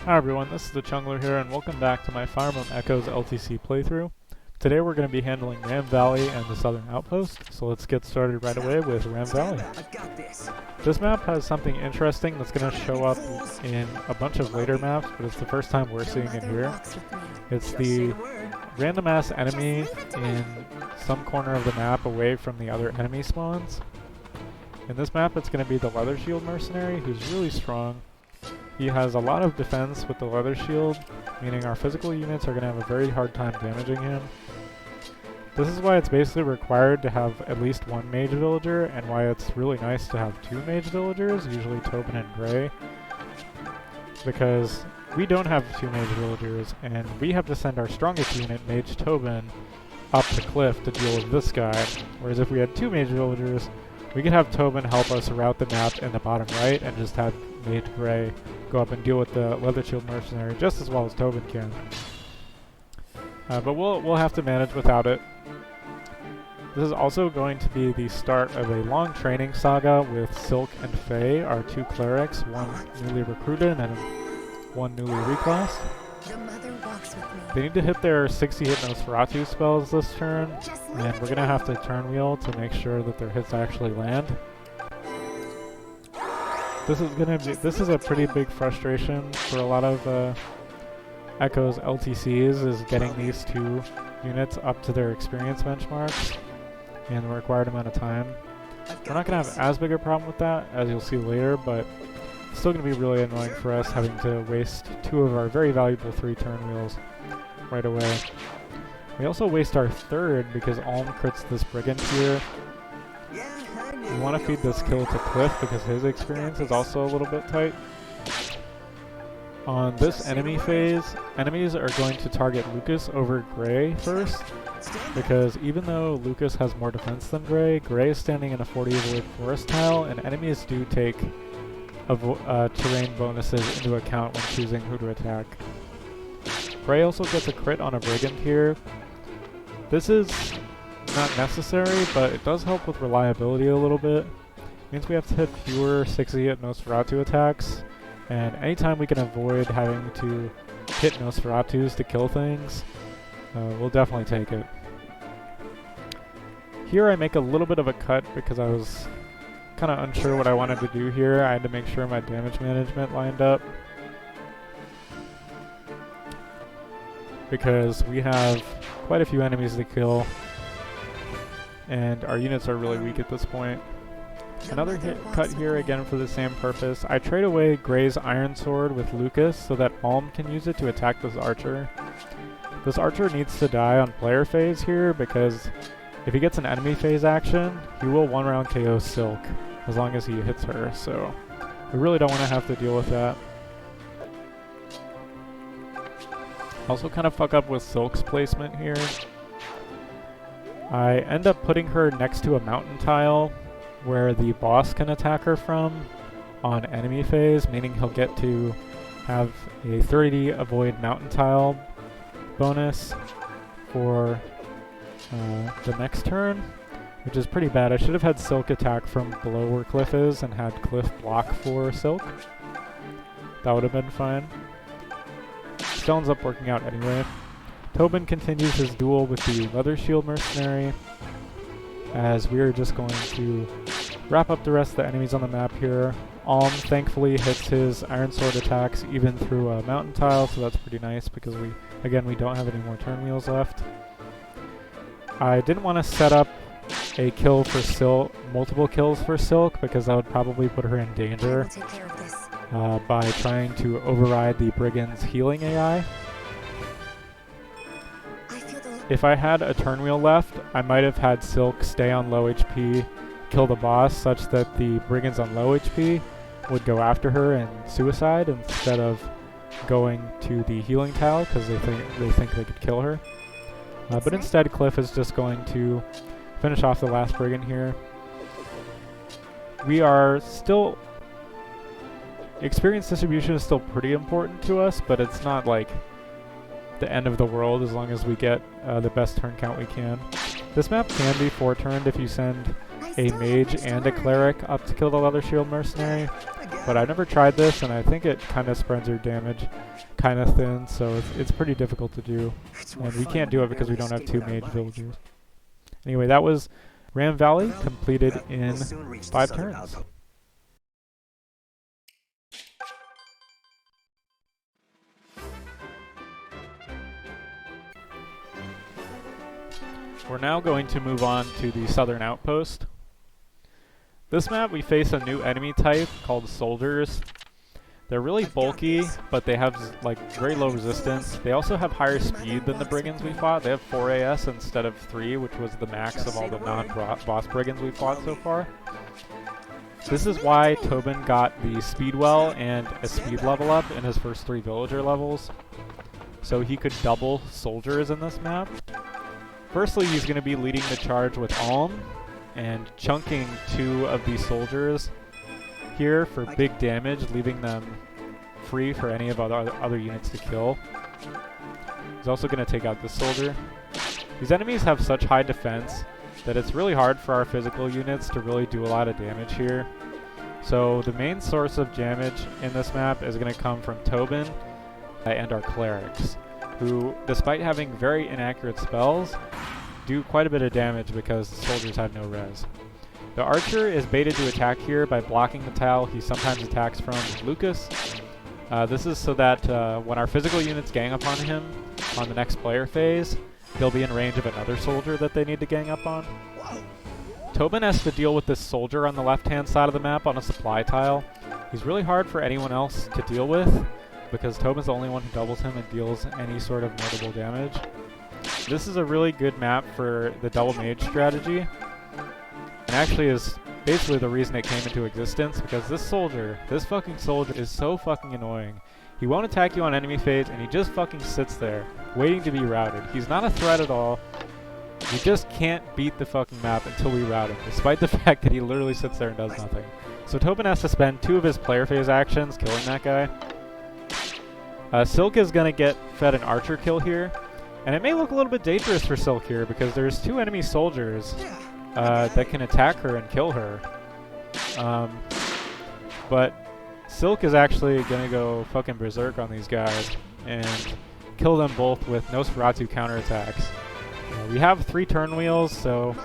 Hi everyone, this is the Chungler here, and welcome back to my Emblem Echoes LTC playthrough. Today we're going to be handling Ram Valley and the Southern Outpost, so let's get started right away with Ram Valley. This map has something interesting that's going to show up in a bunch of later maps, but it's the first time we're seeing it here. It's the random ass enemy in some corner of the map away from the other enemy spawns. In this map it's going to be the Leather Shield Mercenary, who's really strong. He has a lot of defense with the leather shield, meaning our physical units are going to have a very hard time damaging him. This is why it's basically required to have at least one mage villager, and why it's really nice to have two mage villagers, usually Tobin and Gray. Because we don't have two mage villagers, and we have to send our strongest unit, Mage Tobin, up the cliff to deal with this guy. Whereas if we had two mage villagers, we could have Tobin help us route the map in the bottom right, and just have Mage Gray go up and deal with the Leather Shield Mercenary just as well as Tobin can. But we'll have to manage without it. This is also going to be the start of a long training saga with Silk and Faye, our two clerics, one newly recruited and one newly reclassed. They need to hit their 60 hit Nosferatu spells this turn, and we're going to have to turn wheel to make sure that their hits actually land. This is a pretty big frustration for a lot of Echoes LTCs, is getting these two units up to their experience benchmarks in the required amount of time. We're not going to have as big a problem with that, as you'll see later, but it's still going to be really annoying for us having to waste two of our very valuable 3 turn wheels right away. We also waste our third because Alm crits this Brigand here. We want to feed this kill to Cliff because his experience is also a little bit tight. On this enemy phase, enemies are going to target Lucas over Gray first, because even though Lucas has more defense than Gray, Gray is standing in a 40 avoid forest tile, and enemies do take terrain bonuses into account when choosing who to attack. Gray also gets a crit on a Brigand here. This is not necessary, but it does help with reliability a little bit. It means we have to hit fewer 60 hit Nosferatu attacks, and anytime we can avoid having to hit Nosferatus to kill things, we'll definitely take it. Here I make a little bit of a cut because I was kind of unsure what I wanted to do here. I had to make sure my damage management lined up, because we have quite a few enemies to kill, and our units are really weak at this point. Another cut here again for the same purpose. I trade away Gray's Iron Sword with Lucas so that Alm can use it to attack this archer. This archer needs to die on player phase here, because if he gets an enemy phase action, he will 1-round KO Silk as long as he hits her, so we really don't want to have to deal with that. Also kind of fuck up with Silk's placement here. I end up putting her next to a mountain tile where the boss can attack her from on enemy phase, meaning he'll get to have a 30 avoid mountain tile bonus for the next turn, which is pretty bad. I should have had Silk attack from below where Cliff is and had Cliff block for Silk. That would have been fine. Still ends up working out anyway. Tobin continues his duel with the Leather Shield Mercenary, as we are just going to wrap up the rest of the enemies on the map here. Alm thankfully hits his Iron Sword attacks even through a mountain tile, so that's pretty nice because we don't have any more turn wheels left. I didn't want to set up a kill for Silk, multiple kills for Silk, because that would probably put her in danger by trying to override the Brigand's healing AI. If I had a turn wheel left, I might have had Silk stay on low HP, kill the boss, such that the Brigands on low HP would go after her and suicide instead of going to the healing tile because they think they could kill her. But instead, Cliff is just going to finish off the last Brigand here. We are still... Experience distribution is still pretty important to us, but it's not like the end of the world as long as we get the best turn count we can. This map can be 4-turned if you send a mage and a cleric up to kill the leather shield mercenary, but I've never tried this, and I think it kind of spreads your damage kind of thin, so it's pretty difficult to do, and we can't do it because we don't have 2 mage villagers. Anyway, that was Ram Valley, completed in 5 turns. We're now going to move on to the southern outpost. This map we face a new enemy type called soldiers. They're really bulky, but they have like very low resistance. They also have higher speed than the brigands we fought. They have 4 AS instead of 3, which was the max of all the non-boss brigands we fought so far. This is why Tobin got the Speedwell and a speed level up in his first 3 villager levels, so he could double soldiers in this map. Firstly, he's going to be leading the charge with Alm and chunking 2 of these soldiers here for big damage, leaving them free for any of other units to kill. He's also going to take out this soldier. These enemies have such high defense that it's really hard for our physical units to really do a lot of damage here. So the main source of damage in this map is going to come from Tobin and our clerics, who, despite having very inaccurate spells, do quite a bit of damage because the soldiers have no res. The archer is baited to attack here by blocking the tile he sometimes attacks from with Lucas. This is so that when our physical units gang up on him on the next player phase, he'll be in range of another soldier that they need to gang up on. Tobin has to deal with this soldier on the left-hand side of the map on a supply tile. He's really hard for anyone else to deal with, because Tobin's the only one who doubles him and deals any sort of notable damage. This is a really good map for the double mage strategy, and actually is basically the reason it came into existence, because this fucking soldier is so fucking annoying. He won't attack you on enemy phase, and he just fucking sits there, waiting to be routed. He's not a threat at all. We just can't beat the fucking map until we route him, despite the fact that he literally sits there and does nothing. So Tobin has to spend 2 of his player phase actions killing that guy. Silk is going to get fed an archer kill here, and it may look a little bit dangerous for Silk here because there's 2 enemy soldiers that can attack her and kill her. But Silk is actually going to go fucking berserk on these guys and kill them both with Nosferatu counterattacks. We have 3 turn wheels, so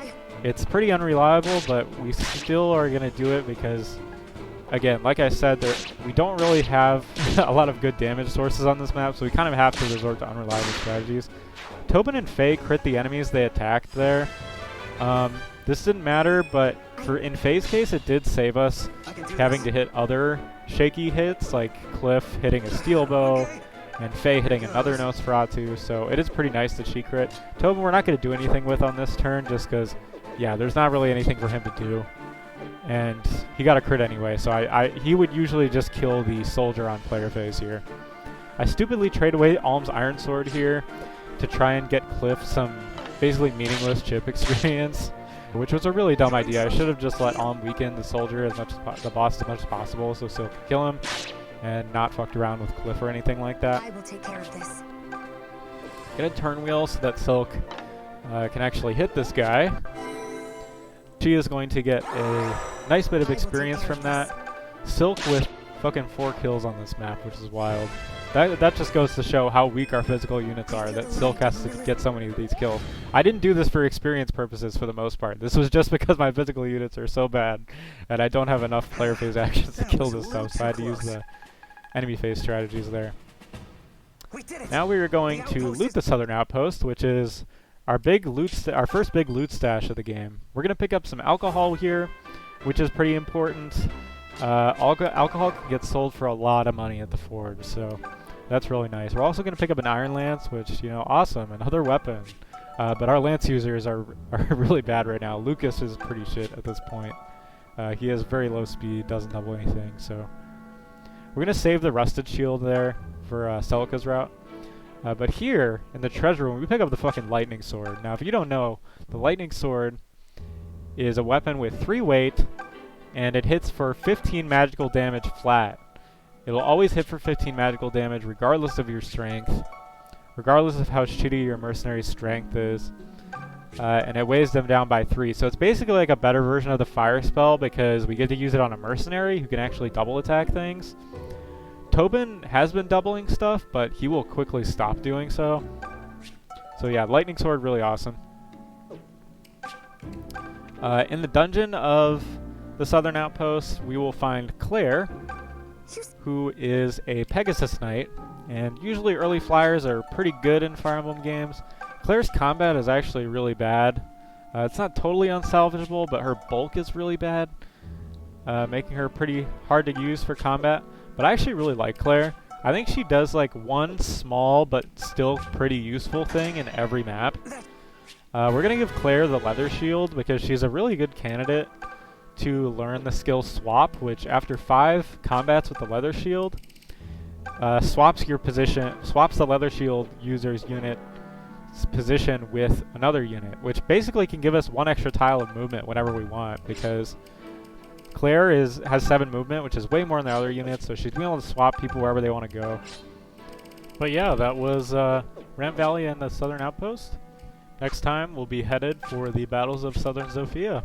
it's pretty unreliable, but we still are going to do it because, again, like I said, we don't really have a lot of good damage sources on this map, so we kind of have to resort to unreliable strategies. Tobin and Faye crit the enemies they attacked there. This didn't matter, but in Faye's case, it did save us having to hit other shaky hits, like Cliff hitting a steel bow, and Faye hitting another Nosferatu, so it is pretty nice that she crit. Tobin we're not going to do anything with on this turn, just because, yeah, there's not really anything for him to do. And he got a crit anyway, so he would usually just kill the soldier on player phase here. I stupidly trade away Alm's Iron Sword here to try and get Cliff some basically meaningless chip experience, which was a really dumb idea. I should have just let Alm weaken the soldier as much as the boss as much as possible, so Silk could kill him, and not fucked around with Cliff or anything like that. I will take care of this. Get a turn wheel so that Silk can actually hit this guy. She is going to get a nice bit of experience from that. Silk with fucking 4 kills on this map, which is wild. That just goes to show how weak our physical units are, that Silk has to get so many of these kills. I didn't do this for experience purposes for the most part. This was just because my physical units are so bad, and I don't have enough player phase actions to kill this stuff, so I had to use the enemy phase strategies there. Now we are going to loot the southern outpost, which is our first big loot stash of the game. We're going to pick up some alcohol here, which is pretty important. Alcohol can get sold for a lot of money at the forge, so that's really nice. We're also going to pick up an Iron Lance, which, you know, awesome, another weapon. But our Lance users are really bad right now. Lucas is pretty shit at this point. He has very low speed, doesn't double anything, so we're going to save the Rusted Shield there for Celica's route. But here, in the treasure room, we pick up the fucking Lightning Sword. Now, if you don't know, the Lightning Sword is a weapon with 3 weight, and it hits for 15 magical damage flat. It'll always hit for 15 magical damage regardless of your strength, regardless of how shitty your mercenary's strength is. and it weighs them down by 3. So it's basically like a better version of the fire spell because we get to use it on a mercenary who can actually double attack things. Tobin has been doubling stuff, but he will quickly stop doing so. So yeah, Lightning Sword, really awesome. In the dungeon of the Southern Outpost, we will find Claire, who is a Pegasus Knight, and usually early flyers are pretty good in Fire Emblem games. Claire's combat is actually really bad. It's not totally unsalvageable, but her bulk is really bad, making her pretty hard to use for combat. But I actually really like Claire. I think she does like one small but still pretty useful thing in every map. We're going to give Claire the Leather Shield because she's a really good candidate to learn the skill Swap, which after 5 combats with the Leather Shield, swaps the Leather Shield user's unit's position with another unit, which basically can give us 1 extra tile of movement whenever we want, because Claire has 7 movement, which is way more than the other units, so she's being able to swap people wherever they want to go. But yeah, that was Ram Valley and the Southern Outpost. Next time, we'll be headed for the Battles of Southern Zofia.